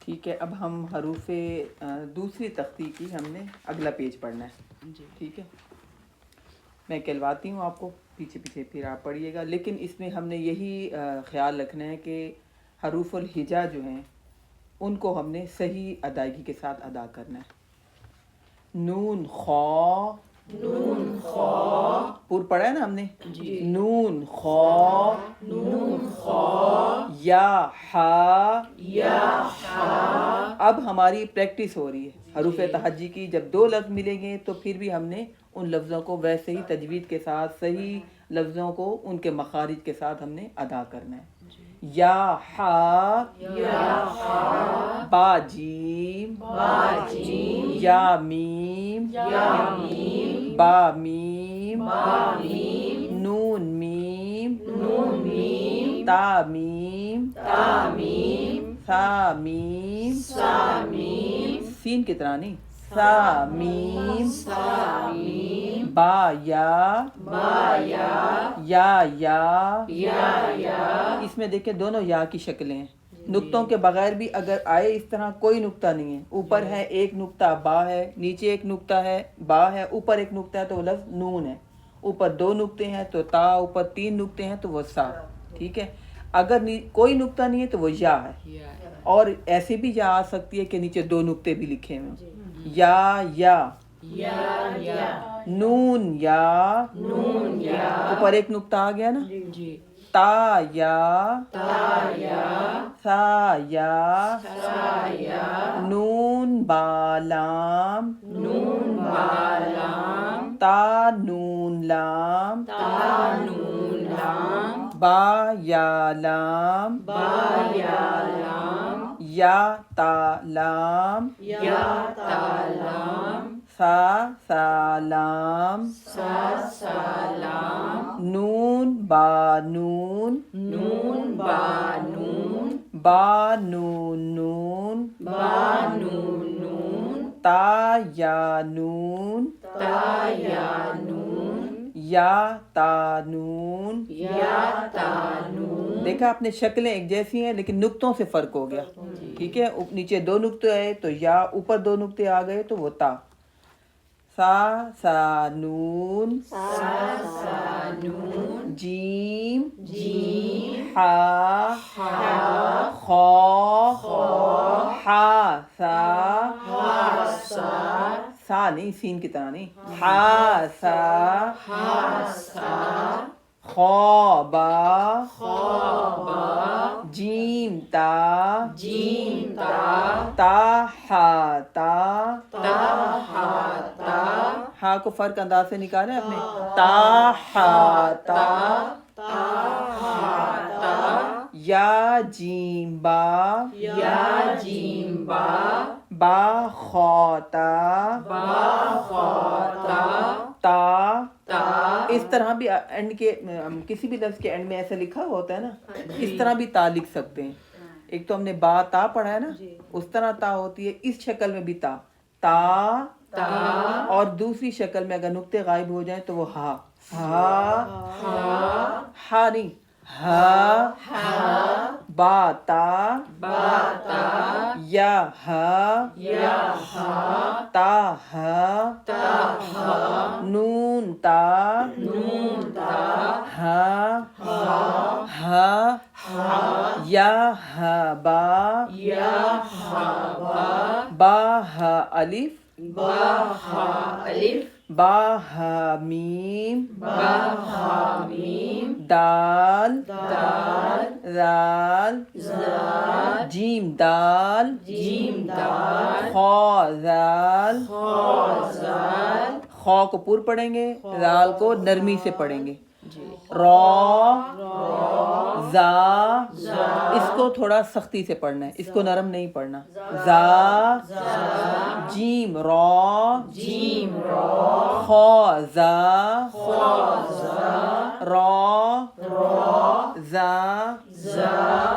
ٹھیک ہے، اب ہم حروف دوسری تختی کی ہم نے اگلا پیج پڑھنا ہے جی ٹھیک ہے. میں کہلواتی ہوں آپ کو، پیچھے پیچھے پھر آپ پڑھیے گا، لیکن اس میں ہم نے یہی خیال رکھنا ہے کہ حروف الہجا جو ہیں ان کو ہم نے صحیح ادائیگی کے ساتھ ادا کرنا ہے. نون خا، نون خا، پور پڑھا ہے نا ہم نے. جی نون خا، نون خا، یا ہا. یا ہا. اب ہماری پریکٹس ہو رہی ہے حروف تہجی کی. جب دو لفظ ملیں گے تو پھر بھی ہم نے ان لفظوں کو ویسے ہی تجوید کے ساتھ صحیح لفظوں کو ان کے مخارج کے ساتھ ہم نے ادا کرنا ہے. یا ہا، یا ہا، با جیم، با جیم، یا میم، یا میم، با میم، با میم، نون میم، نون میم، تا میم، تا میم، سا میم، سا میم، سین کی طرح نہیں، سا میم، سا میم، با یا، با یا، یا یا. اس میں دیکھیں دونوں یا کی شکلیں ہیں. نقطوں کے بغیر بھی اگر آئے اس طرح کوئی نقطہ نہیں ہے. اوپر ہے ایک نقطہ با ہے، نیچے ایک نقطہ ہے با ہے، اوپر ایک نقطہ ہے تو وہ لفظ نون ہے. اوپر دو نقطے ہیں تو تا، اوپر تین نقطے ہیں تو وہ سا. ٹھیک ہے، اگر کوئی نقطہ نہیں ہے تو وہ یا ہے. اور ایسے بھی یا آ سکتی ہے کہ نیچے دو نقطے بھی لکھے ہوئے ہیں. یا یا، نون یا، نون یا، اوپر ایک نقطہ آ گیا نا. جی تا یا، تا یا، سا یا، سا یا، نون با لام، نون با لام، تا نون لام، تا نون لام، با یا لام، با یا لام، یا تا لام، یا تا لام، سا لام، سا لام، نون با نون، نون با نون، با نون نون، با نون نون، تا یا نون، تا یا نون، یا تا نون. یا تا نون. دیکھا آپ نے شکلیں ایک جیسی ہیں لیکن نقطوں سے فرق ہو گیا. ٹھیک ہے، نیچے دو نقطے آئے تو یا، اوپر دو نقطے آ گئے تو وہ تا. سا نون، سا نون، جیم، جیم، ہا، ہا، خا، خا، ہا سا، ہا سا، سا نہیں سین کی طرح نہیں، ہا سا، ہا سا، خا با، خا با، جیم تا، جیم تا، تا ہا تا. تا ہا تا، ہا کو فرق انداز سے نکالے آپ نے. تا ہا تا، تا ہا تا، یا جیم با، یا جیم با، با خا تا، با خا تا، تا. تا. اس طرح بھی اینڈ کے کسی بھی لفظ کے اینڈ میں ایسا لکھا ہوتا ہے نا، اس طرح بھی تا لکھ سکتے ہیں. ایک تو ہم نے با تا پڑھا ہے نا، اس طرح تا ہوتی ہے. اس شکل میں بھی تا، تا، اور دوسری شکل میں اگر نقطے غائب ہو جائیں تو وہ ہا. ہا نہیں، ہا، با تا، یا ہا، تا ہا، نون تا، ہا، یا ہا با، با ہا الف، با ہا میم، دال، زال، جیم دال، خا زال. خا کو پور پڑھیں گے، زال کو نرمی سے پڑھیں گے. را، زا، اس کو تھوڑا سختی سے پڑھنا ہے، اس کو نرم نہیں پڑھنا. زا، جیم را، خا زا، را، زا.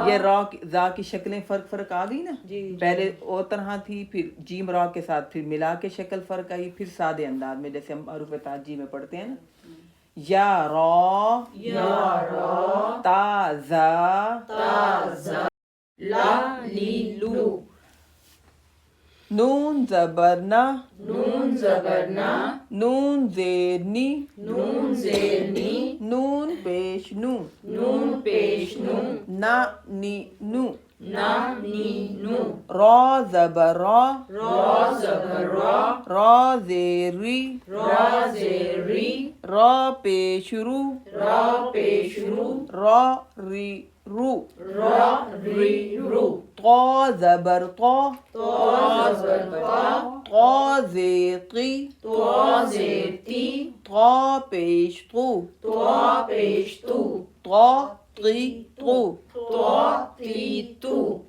یہ را زا کی شکلیں فرق آ گئی نا. پہلے اور طرح تھی، پھر جیم را کے ساتھ پھر ملا کے شکل فرق آئی، پھر سادے انداز میں جیسے ہم حروف تہجی میں پڑھتے ہیں نا. یا را، تا زا، لا لی لو، نون زبر نا، نون زبر نا، نون زیر نی، نون زیر نی، نون پیش نو، نون پیش نو، نا نی نو، نا نی نو، را زبر را، را زبر را، را زیر ری، را زیر ری، را پیش رو، را پیش رو، را ری رو، را ری رو، طا زبر طا، طا زبر طا، طا زیر قی، طا زیر تی، طا پیش طو، طا پیش تو، طا قی طو، طا تی تو،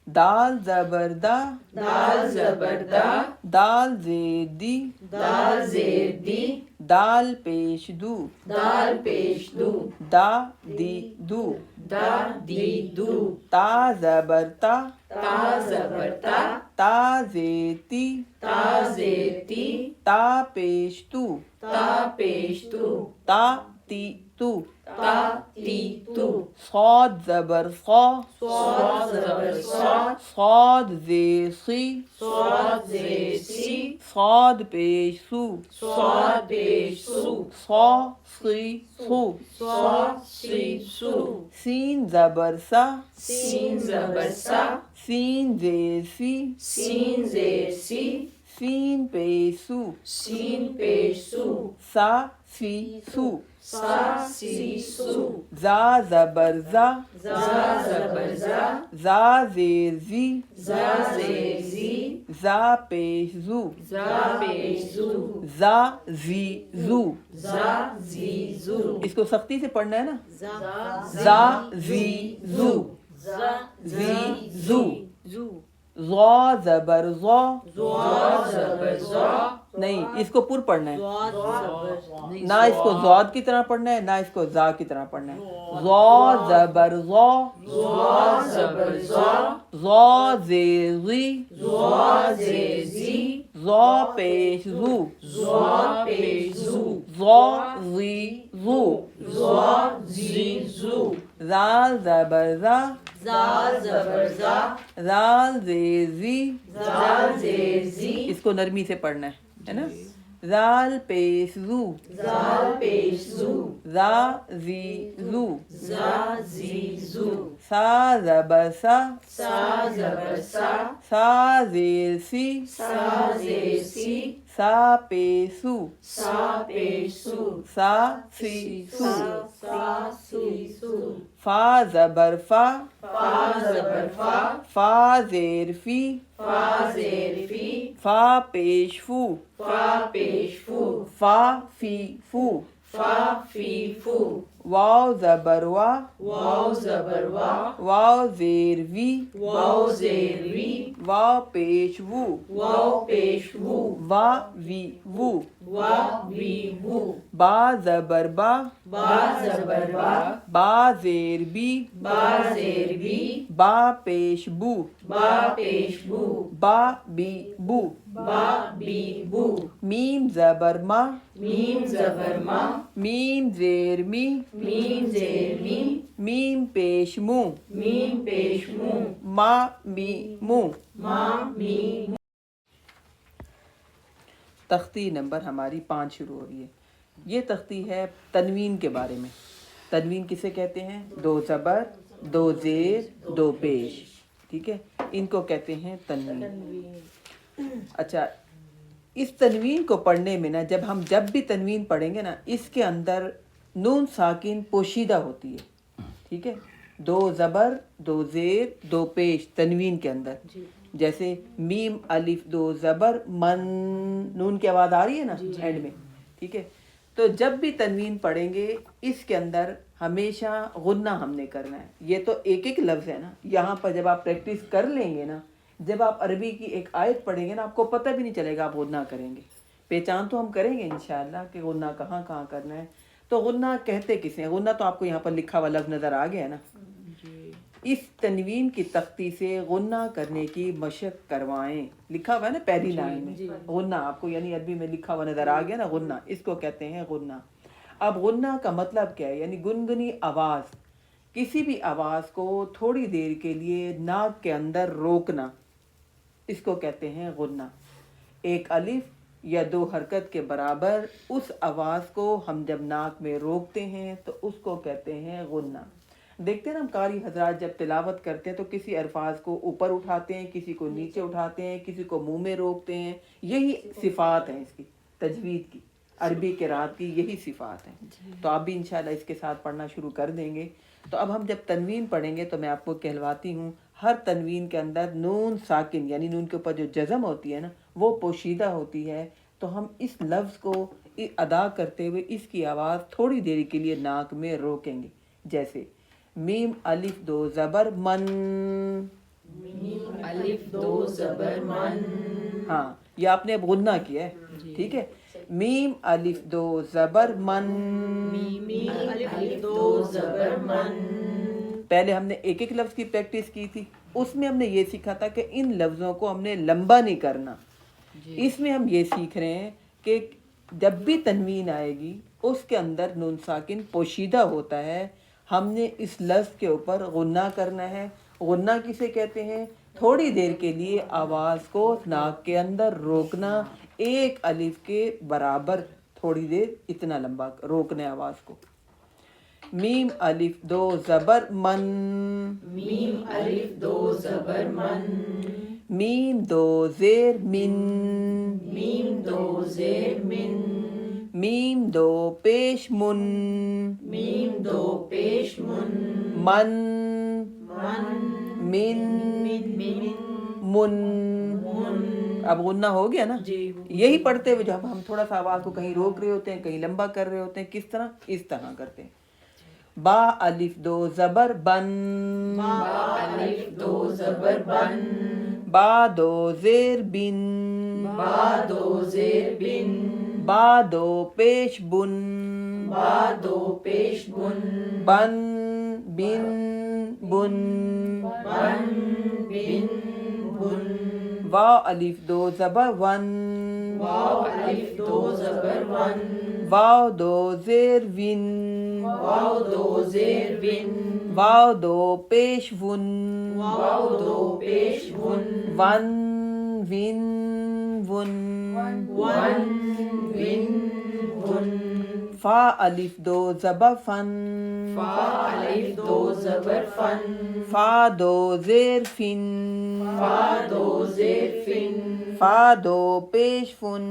دال زبر دا، دال زبر دا، دال زیر دی، دال زیر دی، دال پیش دو، دال پیش دو، دا دی دو، دا دی دو، تا زبر تا، تا زبر تا، تا زیر تی، تا زیر تی، تا پیش تو، تا پیش تو، تا تی تو، تا تی تو، صاد زبر صا، صاد زبر صا، صاد زیر سی، صاد زیر سی، صاد پیش سو، صاد پیش سو، صا سی سو، صا سی سو، سین زبر سا، سین زبر سا، سین زیر سی، سین زیر سی، سین پیش سو، سین پیش سو، سا سی سو، سا سی سو، زا زبر زا، زا زبر زا، زا زیر زی، زا زیر زی، زا پیش زو، زا پیش زو، زا زی زو. زا زی زو، اس کو سختی سے پڑھنا ہے نا، زا زا زی زو، زا زی زو. زا زبر زا، زا زبر زا، نہیں اس کو پر پڑھنا ہے، نہ اس کو زاد کی طرح پڑھنا ہے نہ اس کو زا کی طرح پڑھنا ہے. زا زبر زا، زا زبر زا، زا زیر زی، زا زیر زی، زا پیش زو، زا پیش زو، زا زی زو. زا زی زو، زال زبر زا، زا زبر زا، زال زیر زی، زال زیر زی، اس کو نرمی سے پڑھنا ہے نا. زال پیش زو، زال پیش زو، زا زی زو. زا زی زو، سا زبر سا، سا زبر سا، سا زیر سی، سا زیر سی، سا پیش سو، سا پیش سو، سا سی سو. سا سی سو، فا زبر فا، فا زبر فا، فا زیر فی، فا زیر فی، فا پیش فو، فا پیش فو، فا فی فو. فا فی فو، واو زبر وا، واو زبر وا، واو زیر وی، واو زیر وی، واو پیش وو، واو پیش وو، وا وی وو. وا وی وو، با زبر با، با زبر با، با زیر بی، با زیر بی، با پیش بو، با پیش بو، با بی بو. با بی بو، میم زبر ما، میم زبر ما، میم زیر می، میم زیر می، میم پیش مو، میم پیش مو، ما می مو. ما می مو. تختی نمبر ہماری 5 شروع ہو رہی ہے. یہ تختی ہے تنوین کے بارے میں. تنوین کسے کہتے ہیں؟ 2 زبر، 2 زیر، 2 پیش. ٹھیک ہے، ان کو کہتے ہیں تنوین. اچھا، اس تنوین کو پڑھنے میں نا جب بھی تنوین پڑھیں گے نا، اس کے اندر نون ساکن پوشیدہ ہوتی ہے. ٹھیک ہے، 2 زبر، 2 زیر، 2 پیش تنوین کے اندر. جیسے میم الف 2 زبر من، نون کی آواز آ رہی ہے نا اینڈ میں. ٹھیک ہے، تو جب بھی تنوین پڑھیں گے اس کے اندر ہمیشہ غنہ ہم نے کرنا ہے. یہ تو ایک ایک لفظ ہے نا، یہاں پر جب آپ پریکٹس کر لیں گے نا، جب آپ عربی کی ایک آیت پڑھیں گے نا، آپ کو پتہ بھی نہیں چلے گا آپ غنہ کریں گے. پہچان تو ہم کریں گے انشاءاللہ کہ غنہ کہاں کہاں کرنا ہے. تو غنہ کہتے کسے ہیں؟ غنہ تو آپ کو یہاں پر لکھا ہوا لفظ نظر آ گیا ہے نا. اس تنوین کی تختی سے غنہ کرنے کی مشق کروائیں. لکھا ہوا ہے نا پہلی لائن میں غنہ، آپ کو یعنی عربی میں لکھا ہوا نظر آ گیا نا غنہ، اس کو کہتے ہیں غنہ. اب غنہ کا مطلب کیا ہے؟ یعنی گنگنی آواز، کسی بھی آواز کو تھوڑی دیر کے لیے ناک کے اندر روکنا. اس کو کہتے ہیں غنہ. ایک الف یا دو حرکت کے برابر اس آواز کو ہم جب ناک میں روکتے ہیں تو اس کو کہتے ہیں غنہ. دیکھتے ہیں نا ہم قاری حضرات جب تلاوت کرتے ہیں تو کسی الفاظ کو اوپر اٹھاتے ہیں, کسی کو نیچے اٹھاتے ہیں, کسی کو منہ میں روکتے ہیں. یہی صفات ہیں اس کی تجوید کی, عربی قرات کی یہی صفات ہیں. تو آپ بھی انشاءاللہ اس کے ساتھ پڑھنا شروع کر دیں گے. تو اب ہم جب تنوین پڑھیں گے تو میں آپ کو کہلواتی ہوں ہر تنوین کے اندر نون ساکن یعنی نون کے اوپر جو جزم ہوتی ہے نا وہ پوشیدہ ہوتی ہے. تو ہم اس لفظ کو ادا کرتے ہوئے اس کی آواز تھوڑی دیر کے لیے ناک میں روکیں گے. جیسے میم الف دو زبر من, میم الف دو زبر من. ہاں یہ آپ نے اب غنہ کیا ہے, ٹھیک ہے. میم الف دو زبر من, میم الف دو زبر من. پہلے ہم نے ایک ایک لفظ کی پریکٹس کی تھی, اس میں ہم نے یہ سیکھا تھا کہ ان لفظوں کو ہم نے لمبا نہیں کرنا. اس میں ہم یہ سیکھ رہے ہیں کہ جب بھی تنوین آئے گی اس کے اندر نون ساکن پوشیدہ ہوتا ہے, ہم نے اس لفظ کے اوپر غنہ کرنا ہے. غنہ کسے کہتے ہیں؟ تھوڑی دیر کے لیے آواز کو ناک کے اندر روکنا, ایک الف کے برابر تھوڑی دیر اتنا لمبا روکنا ہے آواز کو. میم الف دو زبر من, میم الف دو زبر من. میم دو زیر من, میم دو زیر من. میم دو پیش من, میم دو پیش من. من من من من. من. اب غنہ ہو گیا نا. یہی پڑھتے ہوئے جب ہم تھوڑا سا آواز کو کہیں روک رہے ہوتے ہیں کہیں لمبا کر رہے ہوتے ہیں, کس طرح؟ اس طرح کرتے ہیں. با الف دو زبر بن, با الف دو زبر بن. با دو زیر بن, با دو زیر بن. با دو پیش بن, با دو پیش بن. بن بن بن. بن بن بن. وا الف دو زبر ون, واو الف دو زبر ون. واو دو زیر ون, واو دو زیر ون. واو دو پیش ون, واو دو پیش one. One one one. One one one. فا الف دو زبر فن, فا الف دو زبر فن. فا دو زیر فن, فا دو زیر فن. فا دو پیش فن,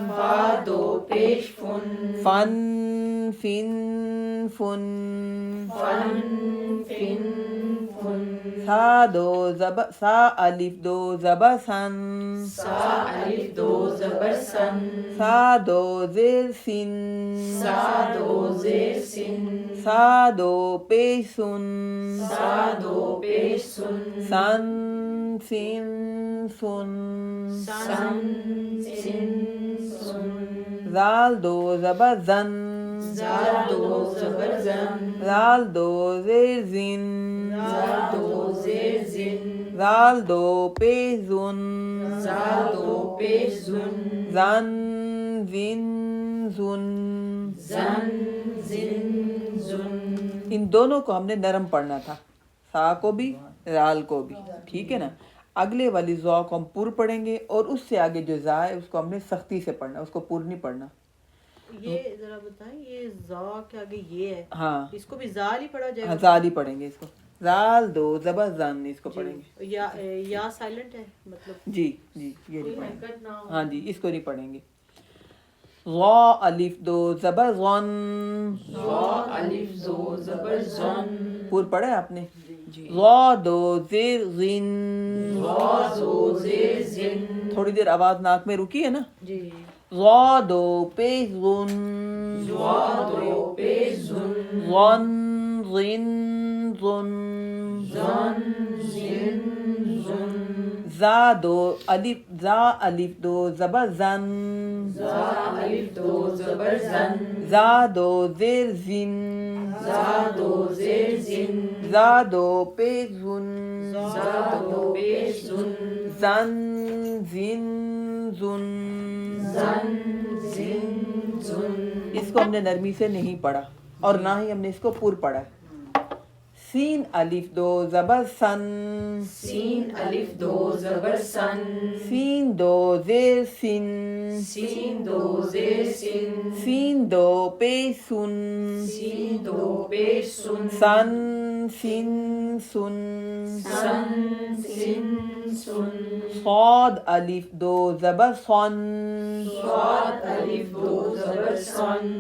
فا دو پیش فن. فن فن فن. فن فن فن. سا دو زبر, سا الف دو زبر سن, سا الف دو زبر سن. سا دو زیر سن, سا دو زیر سن. سا دو پیش سن, سا دو پیش سن. سن سن سن. سن سن سن. زال دو زبر زن, زال دو زبر زن. زال دو زیر زن, زال دو زیر زن. زال دو پیش زن, زال دو پیش زن. زن زن زن. زن زن زن. ان دونوں کو ہم نے نرم پڑھنا تھا, سا کو بھی رال کو بھی, ٹھیک ہے نا. اگلے والی زا کو ہم پر پڑھیں گے اور اس سے آگے جو زا ہے اس کو ہم نے سختی سے پڑھنا, اس کو پر نہیں پڑھنا. یہ ذرا بتائیں, یہ زا کے آگے یہ ہے, ہاں اس کو بھی زال ہی پڑھا جائے گا؟ زال ہی پڑھیں گے اس کو, زال دو زبر زن اس کو پڑھیں گے. یا سائلنٹ ہے مطلب؟ جی جی یہ نہیں پڑھیں گے, ہاں جی اس کو نہیں پڑھیں گے. غا الف دو زبر غن, غا الف دو زبر زن. پور پڑھا ہے آپ نے. غا دو زیر غن, غا دو زیر زن. تھوڑی دیر آواز ناک میں رکی ہے نا. جی. غا دو پیش غن, غا دو پیش زن. غن غن غن. زن زن زن. زا دو الف, زا الف دو زبر زن, زا الف دو زبر زن. زا دو زیر زن, زا دو زیر زن. زا دو پیش زن, زا دو پیش زن. زن زن زن. زن زن زن. اس کو ہم نے نرمی سے نہیں پڑھا اور نہ ہی ہم نے اس کو پر پڑھا ہے. سین الف دو زبر سن سین الف دو زبر سن سین دو زیر سن سین دو زیر سن سین دو پیش سن سین دو پیش سن سن سن سن سن سن سن صاد الف دو زبر سن صاد الف دو زبر سن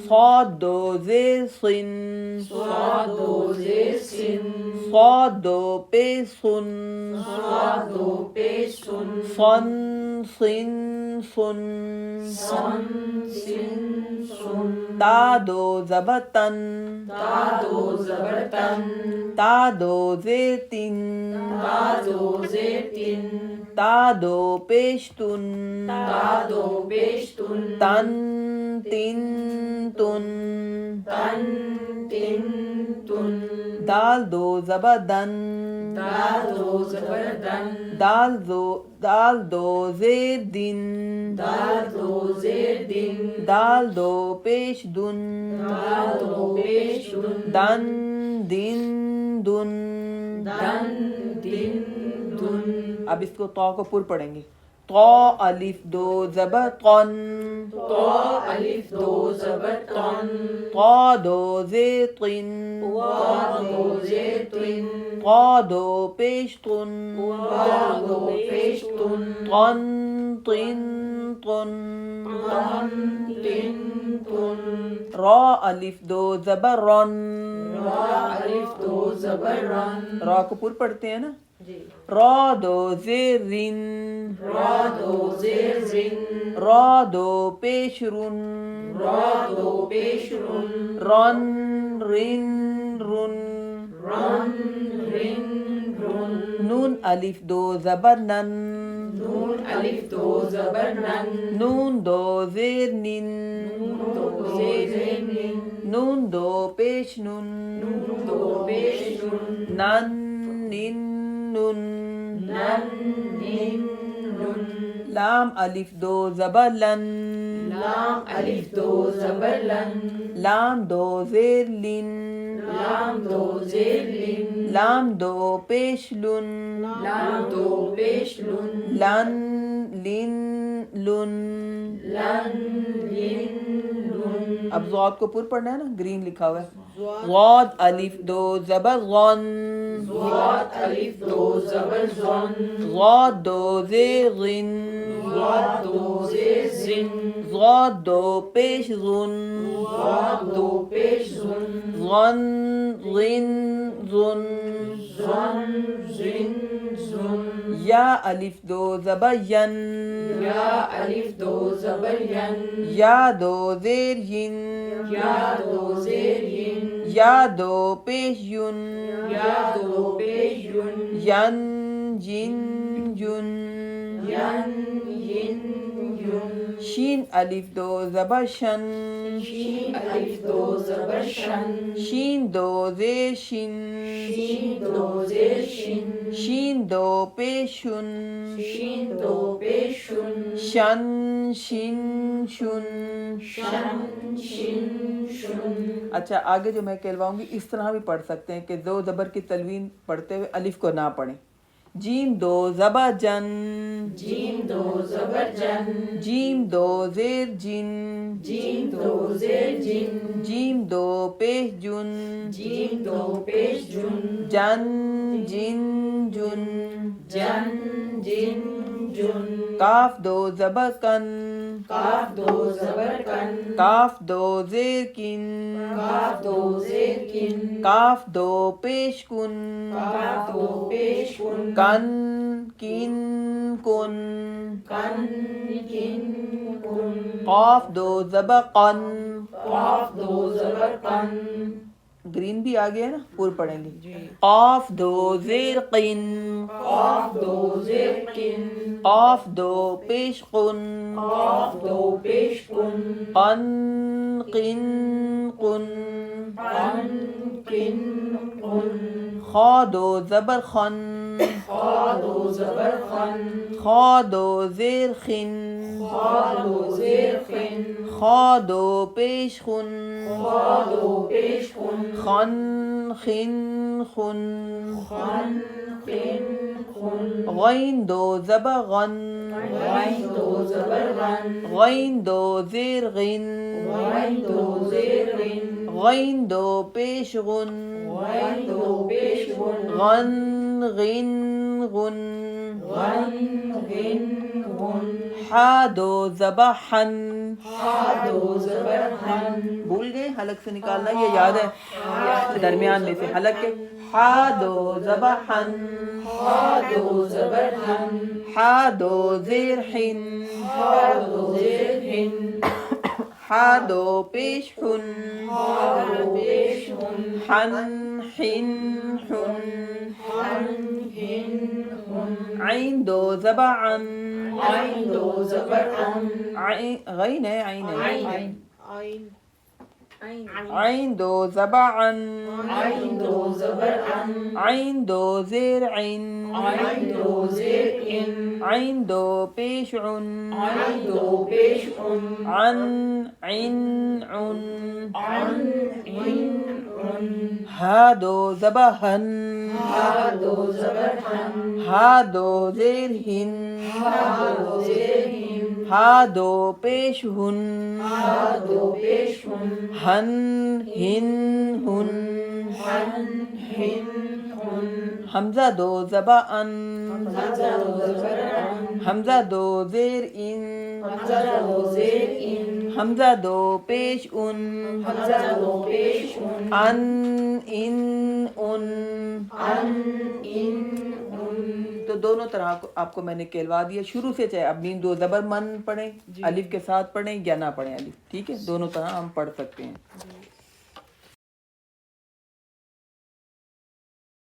صاد دو زیر سن صاد دو زیر سن صاد دو پیش سن صاد دو پیش سن سن سن سن سن سن سن تا دو زبر تن تا دو زبر تن تا دو زیر تن تا دو زیر تن تا دو پیش تن تا دو پیش تن تن تن تن تن تن تن دال دو زبر دن دال دو زبر دن دال دو زیر دن دال دو زیر دن دال دو پیش دن دال دو پیش دن دن دن دن دن دن دن اب اس کو طا کو پر پڑھیں گے طا الف دو زبر قن طا الف دو زبر طن طا دو زیر طن طا دو زیر طن طا دو پیش طن طا دو پیش طن طن طن طن طن طن طن را الف دو زبر رن را الف دو زبر رن را کو پر پڑھتے ہیں نا جی را دو زیر رن را دو زیر زن را دو پیش رن را دو پیش رن رن رن رن رن رن رن نون الف دو زبر نن نون الف دو زبر نن نون دو زیر نن نون دو زیر نن نون دو پیش نن نون دو پیش نن نن نن نن نن نن نن لام الف دو زبر لن لام الف دو زبر لن لام دو زیر لن لام دو زیر لن لام دو پیش لن لام دو پیش لن لن لن لن لن لن لن اب ضاد کو پر پڑھنا ہے نا گرین لکھا ہوا ہے ضاد الف دو زبر غن ضاد الف دو زبر زن ضاد دو زیر غن ضاد دو زیر زن ضاد دو پیش غن ضاد دو پیش زن غن غن ظن زن زن زن یا الف دو زبر ین یا الف دو زبر ین یا دو زیر ین یا دو زیر ین یا دو پیش یون یا دو پیش یون ین جن یون ین ین یون شین الف دو زبر شن شین الف دو زبر شن شین دو زیر شن شین دو زیر شن شین دو پیشن شین دو پیشن شن شن شن شن شن شن اچھا آگے جو میں کہلواؤں گی اس طرح بھی پڑھ سکتے ہیں کہ دو زبر کی تلوین پڑھتے ہوئے الف کو نہ پڑھیں جیم دو زبر جن جیم دو زبر جن جیم دو زیر جن جیم دو زیر جن جیم دو پیش جن جیم دو پیش جن جن جن جن جن جن جن کاف دو زبر کن کاف دو زبر کن کاف دو زیر کن کاف دو زیر کن کاف دو پیش کن کاف دو پیش کن کن کن کن کن کن کن قاف دو زبر قن قاف دو زبر قن گرین بھی آگے ہے نا پور پڑھیں گے قاف دو زیر قن قاف دو زیر کن قاف دو پیش قن قاف دو پیش کن قن قن قن قن کن قن خا دو زبر خن خاد و زبر خن خا دو زیر خن خاد و زیر خن خا دو پیش خن خاد و پیش خن خن خن خن خن خن خن غین دو زبر غن غین دو زبر غن غین دو زیر غن غین دو زیر غن غین دو پیش غن غین دو پیش غن غن غن غن غن غن غن حا دو زبر حن خاد و زبر خن بھول گئے حلق سے نکالنا یہ یاد ہے درمیان میں سے حلق کے حا دو زبر حن خاد و زبر خن حا دو زیر حن خاد و زیر خن حا دو پیش حن خاد و پیش خن حن حن حن خن خن خن عین دو زبر عن عین دو زبر عن غین ہے عین ہے عین آئین عین دو زبر عن عین دو زبر عن عین دو زیر عین عین دو زیر ان عین دو پیش عن عین دو پیش ان عن عن عن عن عن عن ہا دو زبر ہن ہا دو زبر ہن ہا دو زیر ہن ہا دو زیر ہن ہا دو پیش ہن ہا دو پیش ہن ہن ہن ہن ہن ہن ہن حمزہ دو زبر ان حمزہ دو زبر ان حمزہ دو زیر ان حمزہ دو زیر ان حمزہ دو پیش ان حمزہ دو پیش ان ان ان ان ان ان ان تو دونوں طرح آپ کو میں نے کہلوا دیا شروع سے، چاہے اب میم دو زبر من پڑھیں الف کے ساتھ پڑھیں یا نہ پڑھیں الف، ٹھیک ہے، دونوں طرح ہم پڑھ سکتے ہیں.